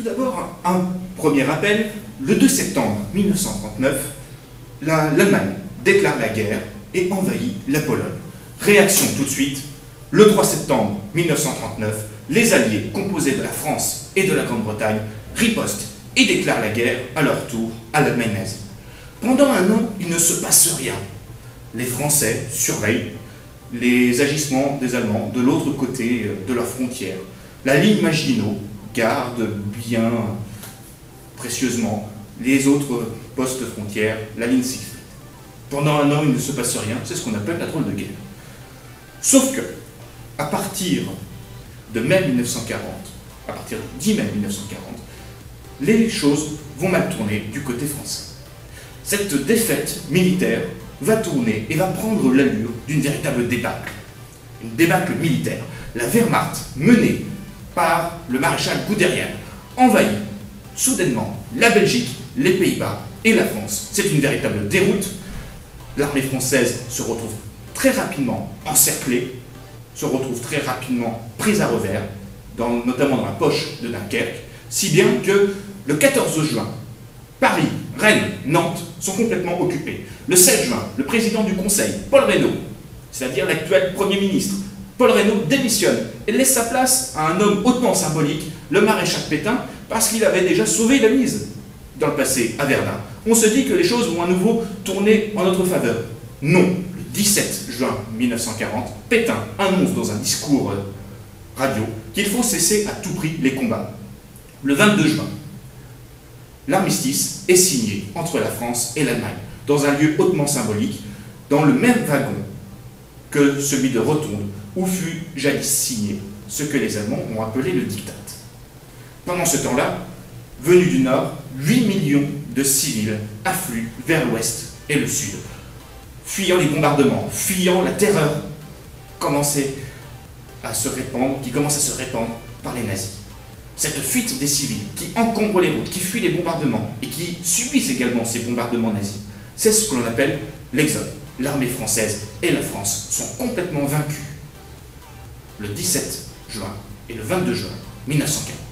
Tout d'abord, un premier rappel. Le 2 septembre 1939, l'Allemagne déclare la guerre et envahit la Pologne. Réaction tout de suite. Le 3 septembre 1939, les Alliés, composés de la France et de la Grande-Bretagne, ripostent et déclarent la guerre à leur tour à l'Allemagne nazie. Pendant un an, il ne se passe rien. Les Français surveillent les agissements des Allemands de l'autre côté de leur frontière. La ligne Maginot garde bien précieusement les autres postes frontières, la ligne Siegfried. Pendant un an, il ne se passe rien, c'est ce qu'on appelle la drôle de guerre. Sauf que, à partir de mai 1940, à partir du 10 mai 1940, les choses vont mal tourner du côté français. Cette défaite militaire va tourner et va prendre l'allure d'une véritable débâcle. Une débâcle militaire. La Wehrmacht, menée par le maréchal Guderian, envahit soudainement la Belgique, les Pays-Bas et la France. C'est une véritable déroute. L'armée française se retrouve très rapidement encerclée, se retrouve très rapidement prise à revers, notamment dans la poche de Dunkerque, si bien que le 14 juin, Paris, Rennes, Nantes sont complètement occupés. Le 16 juin, le président du Conseil, Paul Reynaud, c'est-à-dire l'actuel Premier ministre, Paul Reynaud démissionne et laisse sa place à un homme hautement symbolique, le maréchal Pétain, parce qu'il avait déjà sauvé la mise dans le passé à Verdun. On se dit que les choses vont à nouveau tourner en notre faveur. Non, le 17 juin 1940, Pétain annonce dans un discours radio qu'il faut cesser à tout prix les combats. Le 22 juin, l'armistice est signé entre la France et l'Allemagne, dans un lieu hautement symbolique, dans le même wagon que celui de Rotonde, où fut jadis signé ce que les Allemands ont appelé le diktat. Pendant ce temps-là, venus du Nord, 8 millions de civils affluent vers l'Ouest et le Sud, fuyant les bombardements, fuyant la terreur qui commence à se répandre par les nazis. Cette fuite des civils qui encombrent les routes, qui fuient les bombardements et qui subissent également ces bombardements nazis, c'est ce que l'on appelle l'exode. L'armée française et la France sont complètement vaincus le 17 juin et le 22 juin 1940.